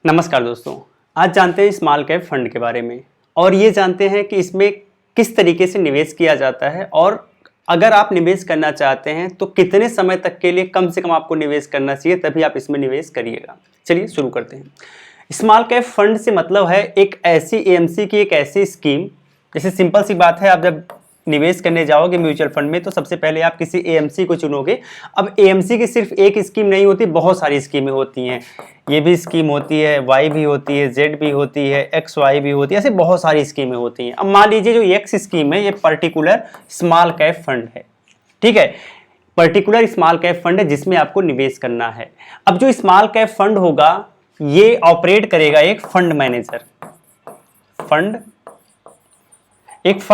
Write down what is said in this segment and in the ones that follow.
नमस्कार दोस्तों, आज जानते हैं स्मॉल कैप फंड के बारे में और ये जानते हैं कि इसमें किस तरीके से निवेश किया जाता है और अगर आप निवेश करना चाहते हैं तो कितने समय तक के लिए कम से कम आपको निवेश करना चाहिए, तभी आप इसमें निवेश करिएगा। चलिए शुरू करते हैं। स्मॉल कैप फंड से मतलब है एक ऐसी एएमसी की एक ऐसी स्कीम, जैसे सिंपल सी बात है, आप जब निवेश करने जाओगे म्यूचुअल फंड में तो सबसे पहले आप किसी एएमसी को चुनोगे। अब एएमसी की सिर्फ एक स्कीम नहीं होती, बहुत सारी स्कीमें होती हैं। ये भी स्कीम होती है, वाई भी होती है, जेड भी होती है, एक्स वाई भी होती है, ऐसे बहुत सारी स्कीमें होती हैं। अब मान लीजिए जो एक्स स्कीम है ये पर्टिकुलर स्मॉल कैप फंड है, ठीक है, पर्टिकुलर स्मॉल कैप फंड है जिसमें आपको निवेश करना है। अब जो स्मॉल कैप फंड होगा ये ऑपरेट करेगा एक फंड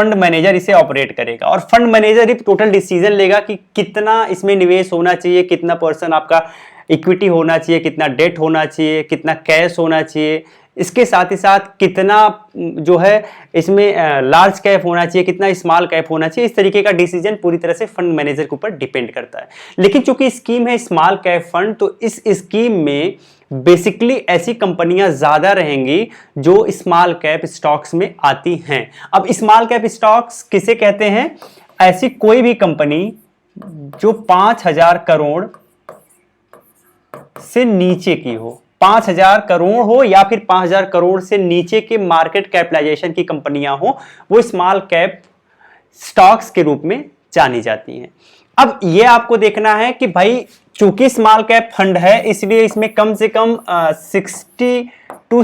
मैनेजर इसे ऑपरेट करेगा और फंड मैनेजर ही टोटल डिसीजन लेगा कि कितना इसमें निवेश होना चाहिए, कितना परसेंट आपका इक्विटी होना चाहिए, कितना डेट होना चाहिए, कितना कैश होना चाहिए, इसके साथ ही साथ कितना जो है इसमें लार्ज कैप होना चाहिए, कितना स्मॉल कैप होना चाहिए। इस तरीके का डिसीजन पूरी तरह से फंड मैनेजर के ऊपर डिपेंड करता है। लेकिन चूंकि स्कीम है स्मॉल कैप फंड, तो इस स्कीम में बेसिकली ऐसी कंपनियां ज्यादा रहेंगी जो स्मॉल कैप स्टॉक्स में आती हैं। अब स्मॉल कैप स्टॉक्स किसे कहते हैं? ऐसी कोई भी कंपनी जो 5,000 करोड़ से नीचे की हो, 5,000 करोड़ हो या फिर 5,000 करोड़ से नीचे के मार्केट कैपिटलाइजेशन की कंपनियां हो, वो स्मॉल कैप स्टॉक्स के रूप में जानी जाती हैं। अब ये आपको देखना है कि भाई चूंकि स्मॉल कैप फंड है इसलिए इसमें कम से कम 60 to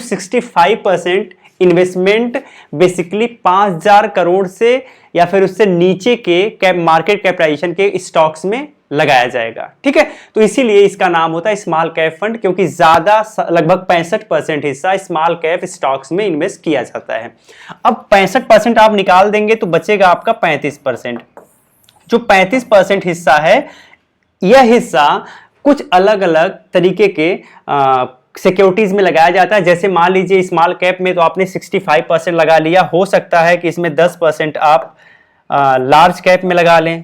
65% इन्वेस्टमेंट बेसिकली 5,000 करोड़ से या फिर उससे नीचे के मार्केट कैपिटलाइजेशन के स्टॉक्स में लगाया जाएगा, ठीक है। तो इसीलिए इसका नाम होता है स्मॉल कैप फंड, क्योंकि ज्यादा लगभग 65% हिस्सा स्मॉल कैप स्टॉक्स में इन्वेस्ट किया जाता है। अब 65% आप निकाल देंगे तो बचेगा आपका 35%। जो 35% हिस्सा है, यह हिस्सा कुछ अलग अलग तरीके के सिक्योरिटीज में लगाया जाता है। जैसे मान लीजिए स्मॉल कैप में तो आपने 65% लगा लिया, हो सकता है कि इसमें 10% आप लार्ज कैप में लगा लें,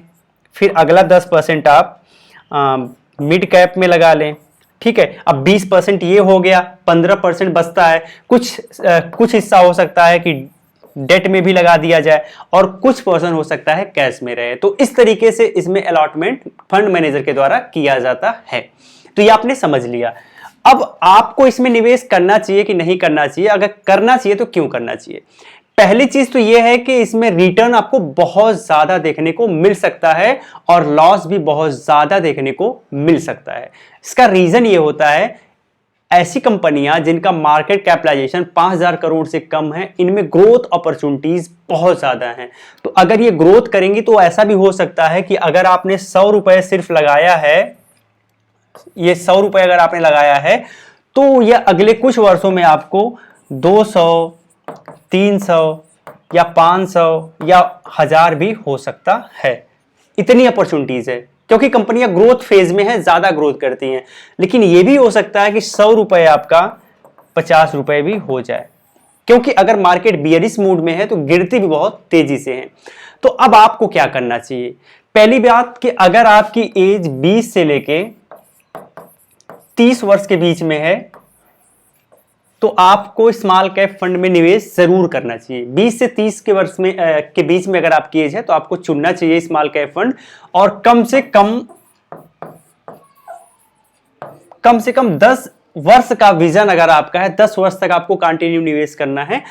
फिर अगला 10% आप मिड कैप में लगा लें, ठीक है। अब 20% ये हो गया, 15% बचता है। कुछ हिस्सा हो सकता है कि डेट में भी लगा दिया जाए और कुछ परसेंट हो सकता है कैश में रहे। तो इस तरीके से इसमें अलॉटमेंट फंड मैनेजर के द्वारा किया जाता है। तो ये आपने समझ लिया। अब आपको इसमें निवेश करना चाहिए कि नहीं करना चाहिए? अगर करना चाहिए तो क्यों करना चाहिए? पहली चीज तो यह है कि इसमें रिटर्न आपको बहुत ज्यादा देखने को मिल सकता है और लॉस भी बहुत ज्यादा देखने को मिल सकता है। इसका रीजन ये होता है, ऐसी कंपनियां जिनका मार्केट कैपिटलाइजेशन 5,000 करोड़ से कम है, इनमें ग्रोथ अपॉर्चुनिटीज बहुत ज्यादा हैं। तो अगर ये ग्रोथ करेंगी तो ऐसा भी हो सकता है कि अगर आपने 100 रुपए सिर्फ लगाया है, ये 100 रुपए अगर आपने लगाया है तो यह अगले कुछ वर्षों में आपको 200, 300 या 500 या 1,000 भी हो सकता है। इतनी अपॉर्चुनिटीज है क्योंकि कंपनियां ग्रोथ फेज में है, ज्यादा ग्रोथ करती हैं। लेकिन यह भी हो सकता है कि 100 रुपए आपका 50 रुपए भी हो जाए, क्योंकि अगर मार्केट बियरिश मूड में है तो गिरती भी बहुत तेजी से है। तो अब आपको क्या करना चाहिए? पहली बात कि अगर आपकी एज 20 से लेके 30 वर्ष के बीच में है तो आपको स्मॉल कैप फंड में निवेश जरूर करना चाहिए। 20 से 30 के वर्ष में के बीच में अगर आपकी एज है तो आपको चुनना चाहिए स्मॉल कैप फंड, और कम से कम 10 वर्ष का विजन अगर आपका है, 10 वर्ष तक आपको कंटिन्यू निवेश करना है,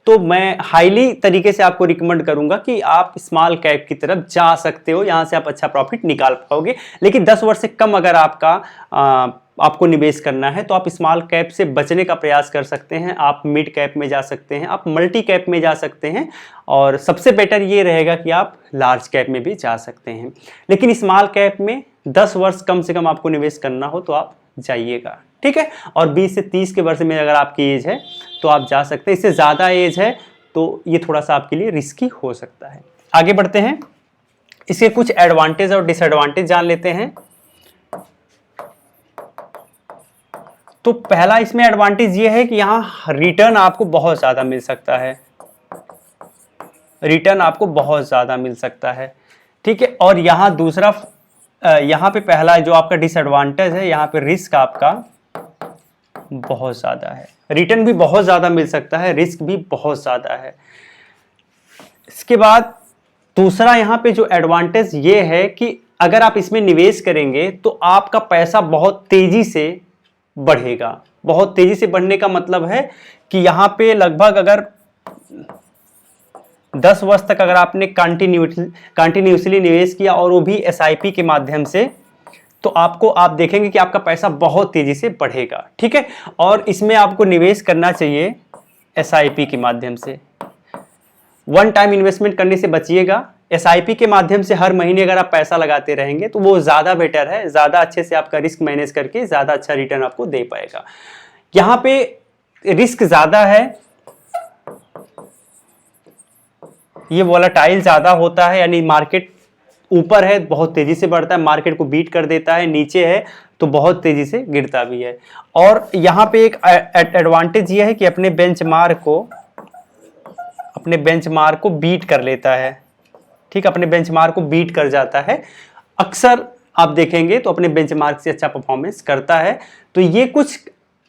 तो मैं हाईली तरीके से आपको रिकमेंड करूंगा कि आप स्मॉल कैप की तरफ जा सकते हो। यहां से आप अच्छा प्रॉफिट निकाल पाओगे। लेकिन 10 वर्ष से कम अगर आपको निवेश करना है तो आप स्मॉल कैप से बचने का प्रयास कर सकते हैं। आप मिड कैप में जा सकते हैं, आप मल्टी कैप में जा सकते हैं, और सबसे बेटर ये रहेगा कि आप लार्ज कैप में भी जा सकते हैं। लेकिन स्मॉल कैप में 10 वर्ष कम से कम आपको निवेश करना हो तो आप जाइएगा, ठीक है। और 20 से 30 के वर्ष में अगर आपकी एज है तो आप जा सकते हैं। इससे ज़्यादा एज है तो ये थोड़ा सा आपके लिए रिस्की हो सकता है। आगे बढ़ते हैं, इसके कुछ एडवांटेज और डिसएडवांटेज जान लेते हैं। तो पहला इसमें एडवांटेज ये है कि यहाँ रिटर्न आपको बहुत ज़्यादा मिल सकता है, ठीक है। और यहाँ दूसरा यहाँ पे पहला जो आपका डिसएडवांटेज है, यहाँ पे रिस्क आपका बहुत ज़्यादा है। रिटर्न भी बहुत ज़्यादा मिल सकता है, रिस्क भी बहुत ज़्यादा है। इसके बाद दूसरा यहाँ पे जो एडवांटेज ये है कि अगर आप इसमें निवेश करेंगे तो आपका पैसा बहुत तेजी से बढ़ेगा। बहुत तेजी से बढ़ने का मतलब है कि यहाँ पे लगभग अगर 10 वर्ष तक अगर आपने कंटिन्यूसली निवेश किया और वो भी एसआईपी के माध्यम से, तो आप देखेंगे कि आपका पैसा बहुत तेजी से बढ़ेगा। ठीक है, और इसमें आपको निवेश करना चाहिए एसआईपी के माध्यम से। वन टाइम इन्वेस्टमेंट करने से बचिएगा। एसआईपी के माध्यम से हर महीने अगर आप पैसा लगाते रहेंगे तो वो ज़्यादा बेटर है, ज़्यादा अच्छे से आपका रिस्क मैनेज करके ज़्यादा अच्छा रिटर्न आपको दे पाएगा। यहाँ पे रिस्क ज़्यादा है, ये वोलेटाइल ज़्यादा होता है, यानी मार्केट ऊपर है बहुत तेज़ी से बढ़ता है, मार्केट को बीट कर देता है, नीचे है तो बहुत तेज़ी से गिरता भी है। और यहाँ पे एक एडवांटेज ये है कि अपने बेंचमार्क को बीट कर लेता है। ठीक, अपने बेंचमार्क को बीट कर जाता है, अक्सर आप देखेंगे तो अपने बेंचमार्क से अच्छा परफॉर्मेंस करता है। तो ये कुछ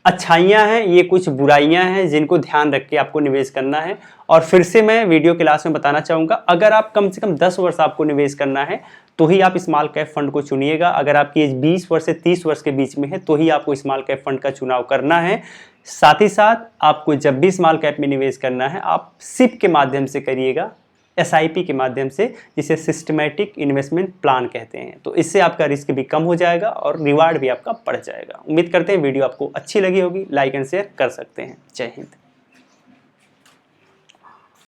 अच्छाइयाँ हैं, ये कुछ बुराइयाँ हैं जिनको ध्यान रख के आपको निवेश करना है। और फिर से मैं वीडियो क्लास में बताना चाहूँगा, अगर आप कम से कम 10 वर्ष आपको निवेश करना है तो ही आप स्मॉल कैप फंड को चुनिएगा। अगर आपकी एज 20 वर्ष से 30 वर्ष के बीच में है तो ही आपको स्मॉल कैप फंड का चुनाव करना है। साथ ही साथ आपको जब भी स्मॉल कैप में निवेश करना है आप सिप के माध्यम से करिएगा, एसआईपी के माध्यम से, जिसे सिस्टमैटिक इन्वेस्टमेंट प्लान कहते हैं। तो इससे आपका रिस्क भी कम हो जाएगा और रिवार्ड भी आपका बढ़ जाएगा। उम्मीद करते हैं वीडियो आपको अच्छी लगी होगी, लाइक एंड शेयर कर सकते हैं। जय हिंद।